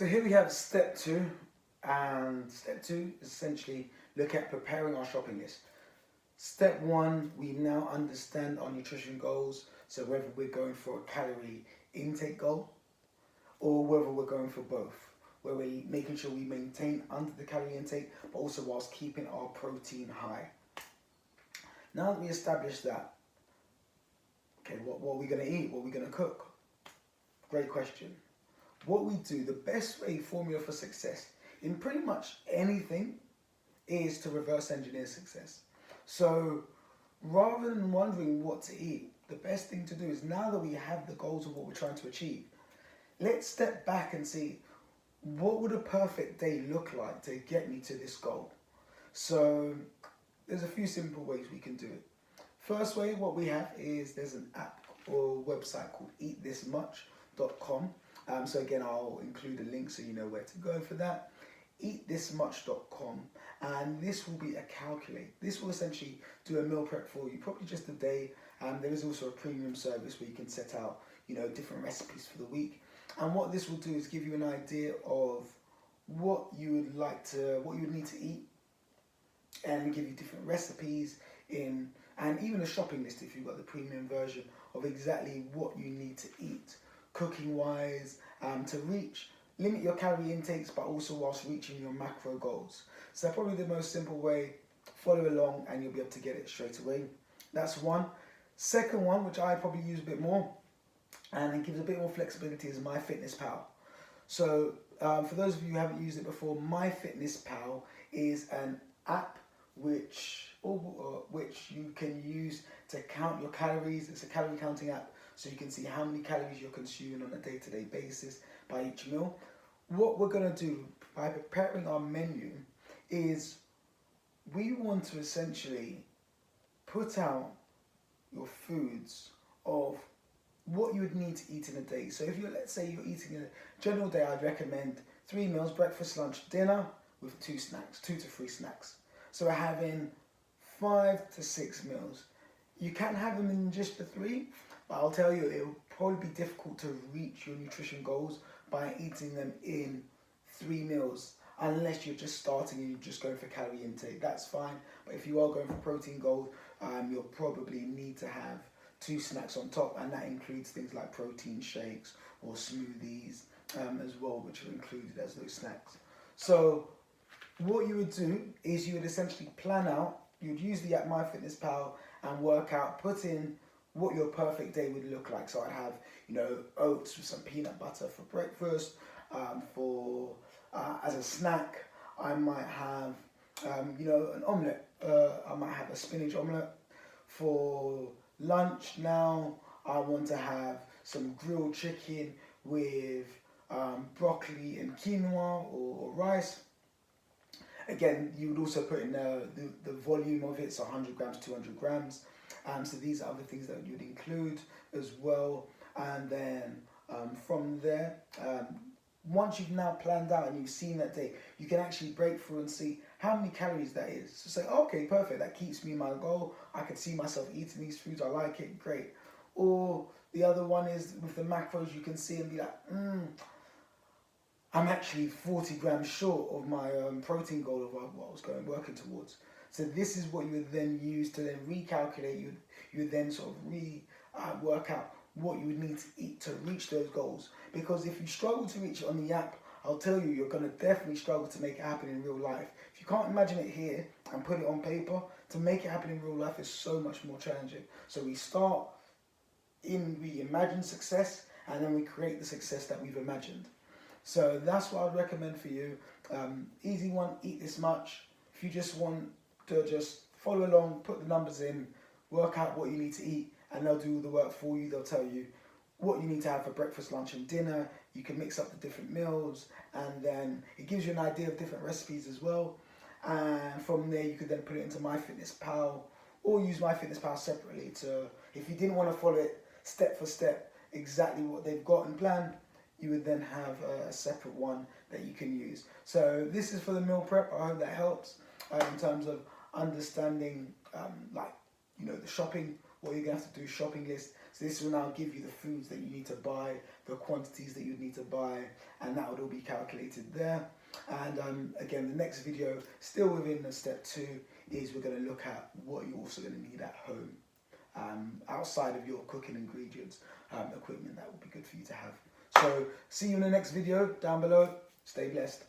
So here we have step two, and step two is essentially look at preparing our shopping list. Step one, we now understand our nutrition goals. So whether we're going for a calorie intake goal or whether we're going for both, where we're making sure we maintain under the calorie intake, but also whilst keeping our protein high. Now that we established that, okay, what are we going to eat? What are we going to cook? Great question. What we do, the best way formula for success in pretty much anything is to reverse engineer success. So rather than wondering what to eat, the best thing to do is, now that we have the goals of what we're trying to achieve, let's step back and see, what would a perfect day look like to get me to this goal? So there's a few simple ways we can do it. First way, what we have is there's an app or website called eatthismuch.com. So again, I'll include a link so you know where to go for that. Eatthismuch.com, and this will be a calculate. This will essentially do a meal prep for you, probably just a day. There is also a premium service where you can set out, different recipes for the week. And what this will do is give you an idea of what you would need to eat, and give you different recipes and even a shopping list if you've got the premium version of exactly what you need to eat, cooking wise, to limit your calorie intakes, but also whilst reaching your macro goals. So probably the most simple way, follow along and you'll be able to get it straight away. That's one. Second one, which I probably use a bit more, and it gives a bit more flexibility, is MyFitnessPal. So for those of you who haven't used it before, MyFitnessPal is an app which you can use to count your calories. It's a calorie counting app, so you can see how many calories you're consuming on a day-to-day basis by each meal. What we're going to do by preparing our menu is we want to essentially put out your foods of what you would need to eat in a day. So if let's say you're eating a general day, I'd recommend 3 meals, breakfast, lunch, dinner, with 2 to 3 snacks. So we're having 5 to 6 meals. You can have them in just the 3, but I'll tell you, it'll probably be difficult to reach your nutrition goals by eating them in 3 meals, unless you're just starting and you're just going for calorie intake. That's fine, but if you are going for protein goals, you'll probably need to have 2 snacks on top, and that includes things like protein shakes or smoothies as well, which are included as those snacks. So what you would do is you would essentially plan out, you'd use the app MyFitnessPal and work out, put in what your perfect day would look like. So I'd have, oats with some peanut butter for breakfast. As a snack, I might have, an omelette. I might have a spinach omelette. For lunch now, I want to have some grilled chicken with broccoli and quinoa or rice. Again, you would also put in the volume of it, so 100 grams, 200 grams. So these are other things that you would include as well. And then from there, once you've now planned out and you've seen that day, you can actually break through and see how many calories that is. So say, okay, perfect, that keeps me in my goal. I can see myself eating these foods, I like it, great. Or the other one is with the macros, you can see and be like, I'm actually 40 grams short of my protein goal of what I was working towards. So this is what you would then use to then recalculate. You would then sort of work out what you would need to eat to reach those goals. Because if you struggle to reach it on the app, I'll tell you, you're going to definitely struggle to make it happen in real life. If you can't imagine it here and put it on paper, to make it happen in real life is so much more challenging. So we imagine success, and then we create the success that we've imagined. So that's what I'd recommend for you. Easy one, Eat This Much. If you just want to just follow along, put the numbers in, work out what you need to eat, and they'll do all the work for you. They'll tell you what you need to have for breakfast, lunch, and dinner. You can mix up the different meals, and then it gives you an idea of different recipes as well. And from there, you could then put it into MyFitnessPal, or use MyFitnessPal separately if you didn't want to follow it step for step, exactly what they've got in plan, you would then have a separate one that you can use. So this is for the meal prep. I hope that helps in terms of understanding the shopping, what you're going to have to do, shopping list. So this will now give you the foods that you need to buy, the quantities that you need to buy, and that would all be calculated there. And again, the next video, still within the step 2, is we're going to look at what you're also going to need at home, outside of your cooking ingredients, equipment that would be good for you to have. So see you in the next video down below. Stay blessed.